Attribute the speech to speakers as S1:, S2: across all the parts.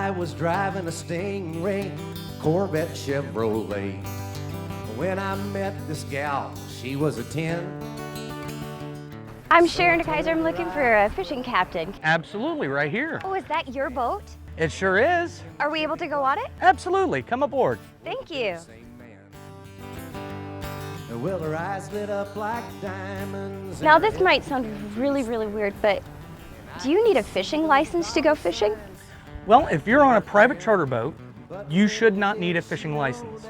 S1: I was driving a Stingray, Corvette Chevrolet. When I met this gal, she was a 10.
S2: I'm Sharon DeKaiser. I'm looking for a fishing captain.
S3: Absolutely, right here.
S2: Oh, is that your boat?
S3: It sure is.
S2: Are we able to go on it?
S3: Absolutely, come aboard.
S2: Thank you.
S1: Well, her eyes lit up like diamonds.
S2: Now this might sound really weird, but do you need a fishing license to go fishing?
S3: Well, if you're on a private charter boat, you should not need a fishing license.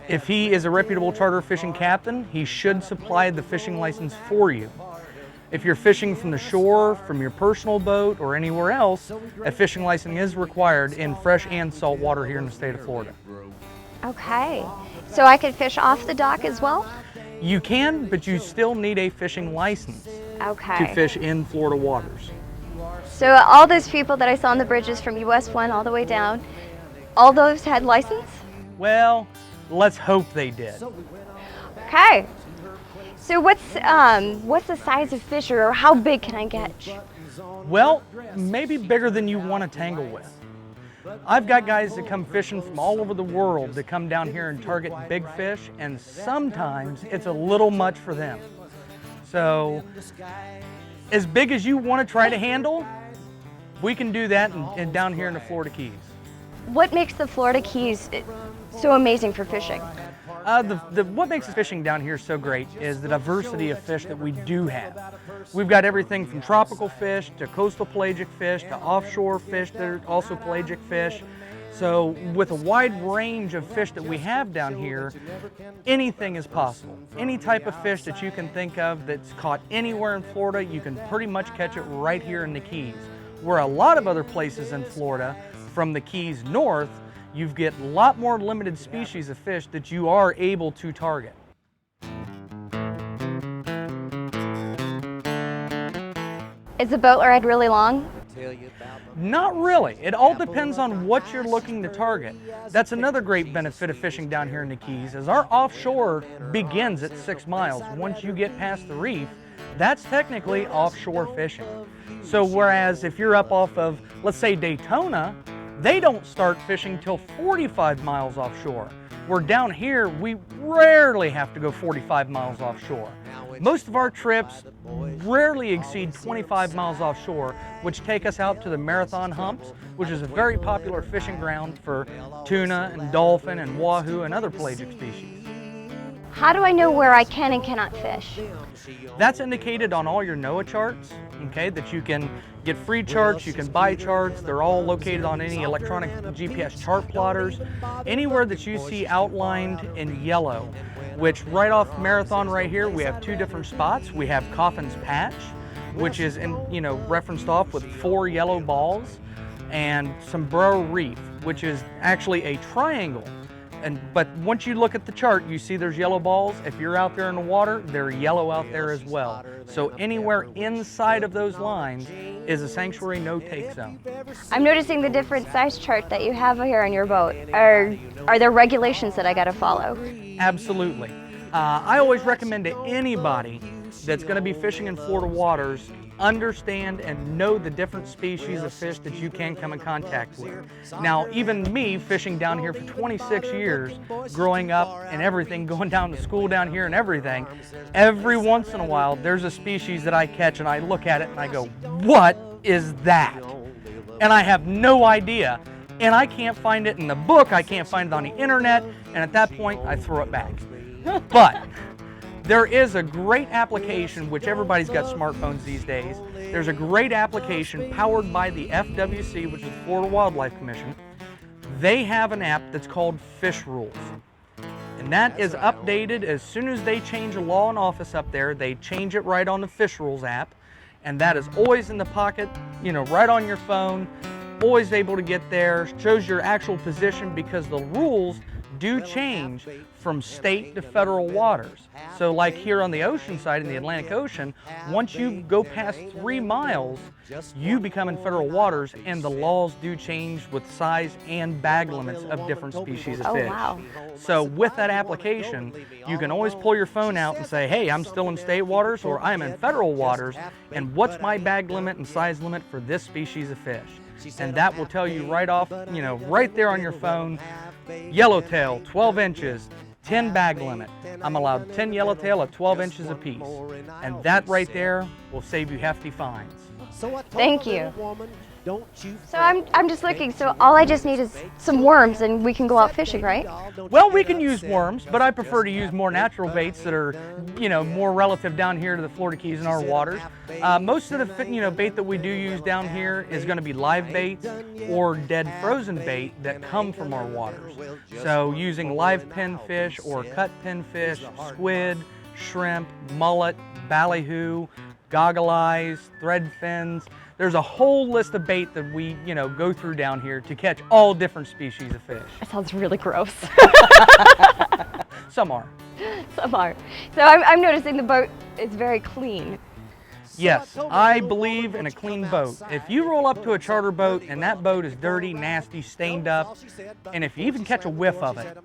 S3: If he is a reputable charter fishing captain, he should supply the fishing license for you. If you're fishing from the shore, from your personal boat, or anywhere else, a fishing license is required in fresh and salt water here in the state of Florida.
S2: Okay, so I could fish off the dock as well?
S3: You can, but you still need a fishing license
S2: Okay.
S3: to fish in Florida waters.
S2: So all those people that I saw on the bridges from US 1 all the way down, all those had license?
S3: Well, let's hope they did.
S2: Okay. So what's the size of fish, or how big can I catch?
S3: Well, maybe bigger than you want to tangle with. I've got guys that come fishing from all over the world that come down here and target big fish, and sometimes it's a little much for them. So, as big as you want to try to handle, we can do that in down here in the Florida Keys.
S2: What makes the Florida Keys so amazing for fishing?
S3: What makes the fishing down here so great is the diversity of fish that we do have. We've got everything from tropical fish to coastal pelagic fish to offshore fish that are also pelagic fish. So with a wide range of fish that we have down here, anything is possible. Any type of fish that you can think of that's caught anywhere in Florida, you can pretty much catch it right here in the Keys. Where a lot of other places in Florida, from the Keys north, you get a lot more limited species of fish that you are able to target.
S2: Is the boat ride really long?
S3: Not really. It all depends on what you're looking to target. That's another great benefit of fishing down here in the Keys, is our offshore begins at 6 miles. Once you get past the reef, that's technically offshore fishing. So whereas if you're up off of, let's say, Daytona, they don't start fishing till 45 miles offshore. Where down here, we rarely have to go 45 miles offshore. Most of our trips rarely exceed 25 miles offshore, which take us out to the Marathon Humps, which is a very popular fishing ground for tuna and dolphin and wahoo and other pelagic species.
S2: How do I know where I can and cannot fish?
S3: That's indicated on all your NOAA charts, okay, that you can get free charts, you can buy charts. They're all located on any electronic GPS chart plotters. Anywhere that you see outlined in yellow, which right off Marathon right here, we have 2 different spots. We have Coffin's Patch, which is referenced off with 4 yellow balls, and Sombrero Reef, which is actually a triangle. But once you look at the chart, you see there's yellow balls. If you're out there in the water, they're yellow out there as well. So anywhere inside of those lines is a sanctuary no-take zone.
S2: I'm noticing the different size chart that you have here on your boat. Are there regulations that I got to follow?
S3: Absolutely. I always recommend to anybody that's going to be fishing in Florida waters, understand and know the different species of fish that you can come in contact with. Now, even me fishing down here for 26 years, growing up and everything, going down to school down here and everything, every once in a while there's a species that I catch and I look at it and I go, what is that? And I have no idea. And I can't find it in the book, I can't find it on the internet, and at that point I throw it back. But there is a great application, which everybody's got smartphones these days. There's a great application powered by the FWC, which is Florida Wildlife Commission. They have an app that's called Fish Rules. And that is updated as soon as they change a law in office up there. They change it right on the Fish Rules app. And that is always in the pocket, right on your phone. Always able to get there, shows your actual position, because the rules do change from state to federal waters. So like here on the ocean side, in the Atlantic Ocean, once you go past 3 miles, you become in federal waters, and the laws do change with size and bag limits of different species of fish.
S2: Wow.
S3: So with that application, you can always pull your phone out and say, hey, I'm still in state waters, or I'm in federal waters, and what's my bag limit and size limit for this species of fish? and that will tell you right off, right there on your phone, yellowtail, 12 inches, 10 bag limit. I'm allowed 10 yellowtail at 12 inches apiece. And that right there will save you hefty fines.
S2: Thank you. So I'm just looking, so all I just need is some worms and we can go out fishing, right?
S3: Well, we can use worms, but I prefer to use more natural baits that are, more relative down here to the Florida Keys and our waters. Most of the, bait that we do use down here is going to be live baits or dead frozen bait that come from our waters. So using live pinfish or cut pinfish, squid, shrimp, mullet, ballyhoo, goggle eyes, thread fins. There's a whole list of bait that we, go through down here to catch all different species of fish.
S2: That sounds really gross.
S3: Some are.
S2: Some are. So I'm noticing the boat is very clean.
S3: Yes, I believe in a clean boat. If you roll up to a charter boat and that boat is dirty, nasty, stained up, and if you even catch a whiff of it,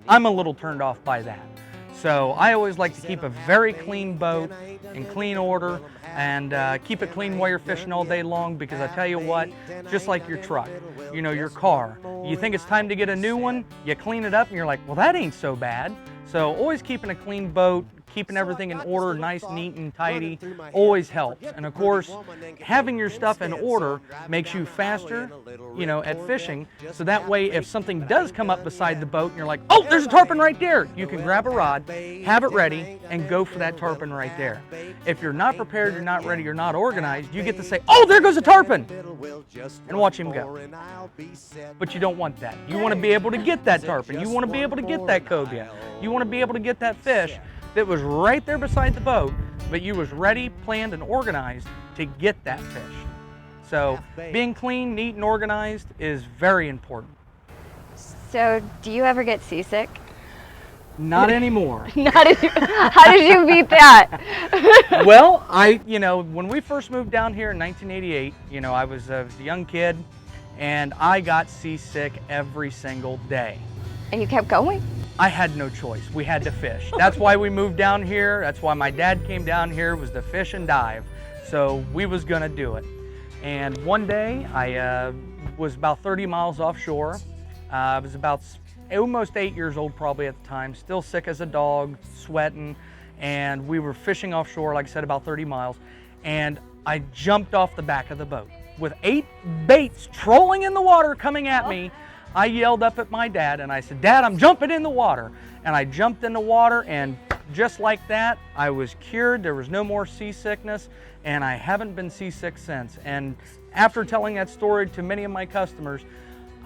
S3: I'm a little turned off by that. So I always like to keep a very clean boat in clean order and keep it clean while you're fishing all day long, because I tell you what, just like your truck, your car, you think it's time to get a new one, you clean it up and you're like, well, that ain't so bad. So always keeping a clean boat, keeping everything in order, nice, neat, and tidy, always helps. And of course, having your stuff in order makes you faster, at fishing. So that way, if something does come up beside the boat and you're like, oh, there's a tarpon right there, you can grab a rod, have it ready, and go for that tarpon right there. If you're not prepared, you're not ready, you're not organized, you get to say, oh, there goes a tarpon, and watch him go. But you don't want that. You want to be able to get that tarpon. You want to be able to get that cobia. You want to be able to get that fish that was right there beside the boat, but you was ready, planned, and organized to get that fish. So being clean, neat, and organized is very important.
S2: So do you ever get seasick?
S3: Not anymore.
S2: Not anymore. How did you beat that?
S3: Well, when we first moved down here in 1988, I was a young kid, and I got seasick every single day.
S2: And you kept going?
S3: I had no choice. We had to fish. That's why we moved down here. That's why my dad came down here, was to fish and dive. So we was gonna do it. And one day I was about 30 miles offshore. I was about almost 8 years old probably at the time, still sick as a dog, sweating. And we were fishing offshore, like I said, about 30 miles. And I jumped off the back of the boat with 8 baits trolling in the water coming at me. I yelled up at my dad and I said, Dad, I'm jumping in the water. And I jumped in the water, and just like that, I was cured. There was no more seasickness, and I haven't been seasick since. And after telling that story to many of my customers,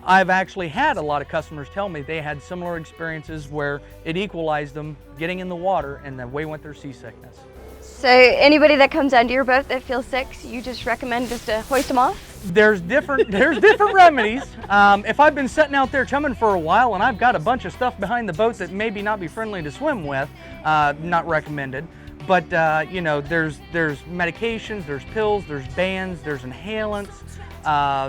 S3: I've actually had a lot of customers tell me they had similar experiences where it equalized them getting in the water and away went their seasickness.
S2: So anybody that comes onto your boat that feels sick, you just recommend just to hoist them off?
S3: There's different remedies. If I've been sitting out there chumming for a while and I've got a bunch of stuff behind the boat that maybe not be friendly to swim with, not recommended. But there's medications, there's pills, there's bands, there's inhalants.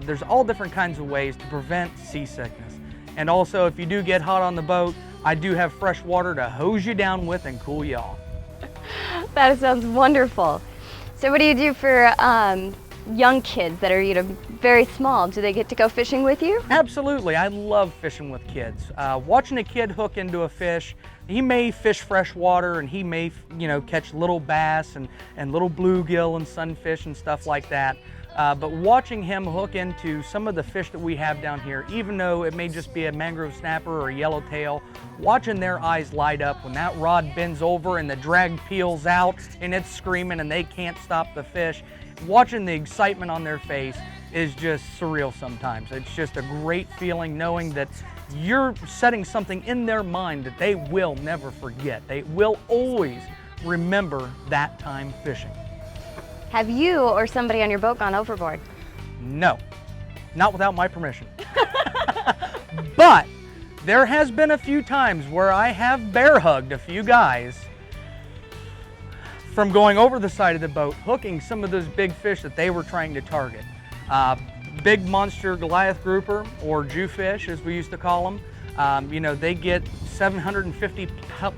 S3: There's all different kinds of ways to prevent seasickness. And also, if you do get hot on the boat, I do have fresh water to hose you down with and cool you off.
S2: That sounds wonderful. So what do you do for young kids that are very small? Do they get to go fishing with you?
S3: Absolutely. I love fishing with kids. Watching a kid hook into a fish, he may fish fresh water and he may catch little bass and little bluegill and sunfish and stuff like that. But watching him hook into some of the fish that we have down here, even though it may just be a mangrove snapper or a yellowtail, watching their eyes light up when that rod bends over and the drag peels out and it's screaming and they can't stop the fish, watching the excitement on their face is just surreal sometimes. It's just a great feeling knowing that you're setting something in their mind that they will never forget. They will always remember that time fishing.
S2: Have you or somebody on your boat gone overboard?
S3: No, not without my permission. But there has been a few times where I have bear hugged a few guys from going over the side of the boat, hooking some of those big fish that they were trying to target. Big monster Goliath Grouper, or Jewfish as we used to call them. They get 750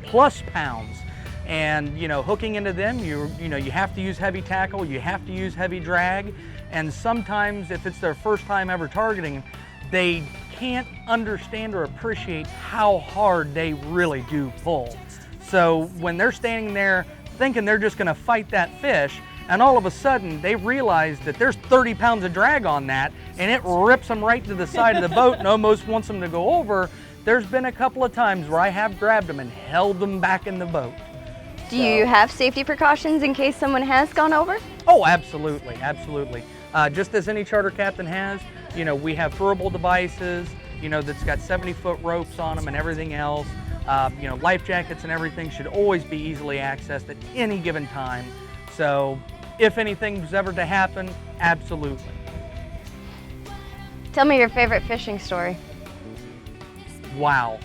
S3: plus pounds. And hooking into them, you have to use heavy tackle, you have to use heavy drag, And sometimes if it's their first time ever targeting, they can't understand or appreciate how hard they really do pull. So when they're standing there thinking they're just gonna fight that fish, and all of a sudden they realize that there's 30 pounds of drag on that, and it rips them right to the side of the boat and almost wants them to go over, there's been a couple of times where I have grabbed them and held them back in the boat.
S2: Do you have safety precautions in case someone has gone over?
S3: Oh, absolutely, absolutely. Just as any charter captain has, you know, we have throwable devices, you know, that's got 70-foot ropes on them and everything else. You know, life jackets and everything should always be easily accessed at any given time. So if anything's ever to happen, absolutely.
S2: Tell me your favorite fishing story.
S3: Wow.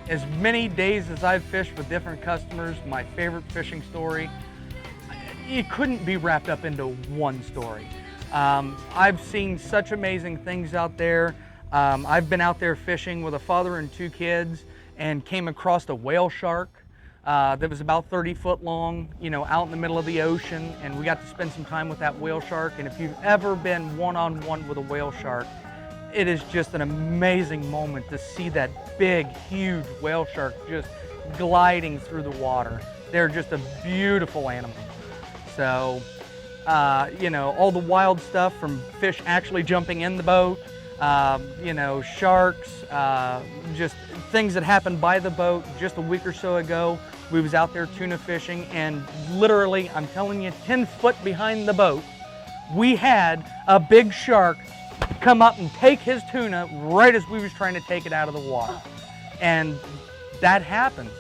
S3: As many days as I've fished with different customers, my favorite fishing story, it couldn't be wrapped up into one story. I've seen such amazing things out there. I've been out there fishing with a father and 2 kids and came across a whale shark that was about 30 foot long, you know, out in the middle of the ocean, and we got to spend some time with that whale shark. And if you've ever been one-on-one with a whale shark, it is just an amazing moment to see that big, huge whale shark just gliding through the water. They're just a beautiful animal. So, you know, all the wild stuff from fish actually jumping in the boat, you know, sharks, just things that happened by the boat. Just a week or so ago, we was out there tuna fishing, and literally, I'm telling you, 10 foot behind the boat, we had a big shark come up and take his tuna right as we was trying to take it out of the water. And that happens.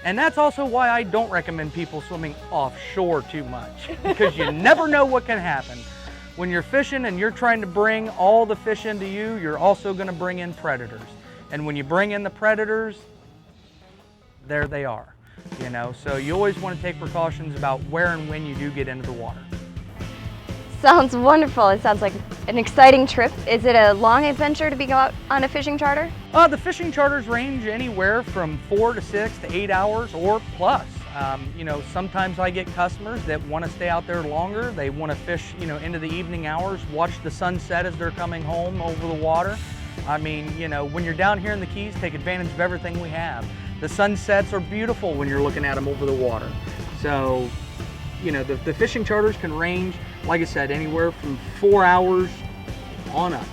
S3: And that's also why I don't recommend people swimming offshore too much, because you never know what can happen. When you're fishing and you're trying to bring all the fish into you, you're also going to bring in predators. And when you bring in the predators, there they are. You know, so you always want to take precautions about where and when you do get into the water.
S2: Sounds wonderful. It sounds like an exciting trip. Is it a long adventure to be out on a fishing charter?
S3: The fishing charters range anywhere from 4 to 6 to 8 hours or plus. You know, sometimes I get customers that want to stay out there longer. They want to fish, you know, into the evening hours, watch the sunset as they're coming home over the water. I mean, you know, when you're down here in the Keys, take advantage of everything we have. The sunsets are beautiful when you're looking at them over the water. So, you know, the fishing charters can range, like I said, anywhere from 4 hours on up.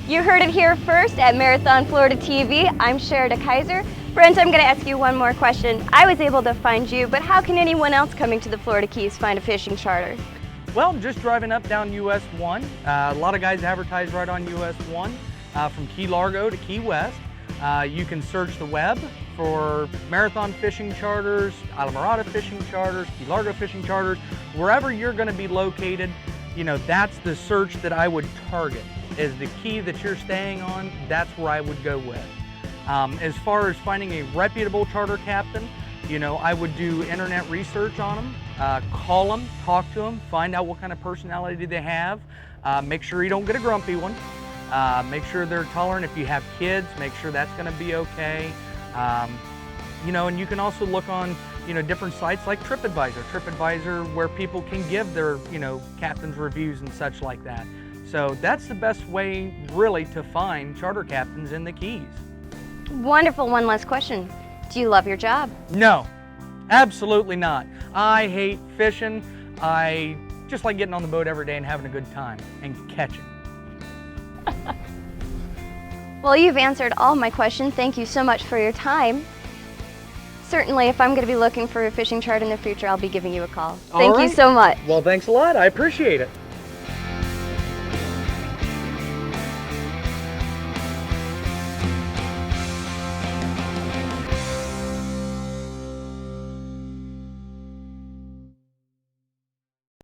S2: You heard it here first at Marathon Florida TV. I'm Sherida Kaiser. Brent, I'm going to ask you one more question. I was able to find you, but how can anyone else coming to the Florida Keys find a fishing charter?
S3: Well, just driving up down US 1. A lot of guys advertise right on US 1 from Key Largo to Key West. You can search the web for Marathon fishing charters, Islamorada fishing charters, Key Largo fishing charters. Wherever you're going to be located, you know, that's the search that I would target. Is the key that you're staying on, that's where I would go with. As far as finding a reputable charter captain, you know, I would do internet research on them, call them, talk to them, find out what kind of personality they have. Make sure you don't get a grumpy one. Make sure they're tolerant. If you have kids, make sure that's going to be okay. You know, and you can also look on, you know, different sites like TripAdvisor, where people can give their, you know, captain's reviews and such like that. So that's the best way, really, to find charter captains in the Keys.
S2: Wonderful. One last question. Do you love your job?
S3: No, absolutely not. I hate fishing. I just like getting on the boat every day and having a good time and catching.
S2: Well, you've answered all my questions. Thank you so much for your time. Certainly, if I'm going to be looking for a fishing charter in the future, I'll be giving you a call. Thank you so much.
S3: Well, thanks a lot. I appreciate it.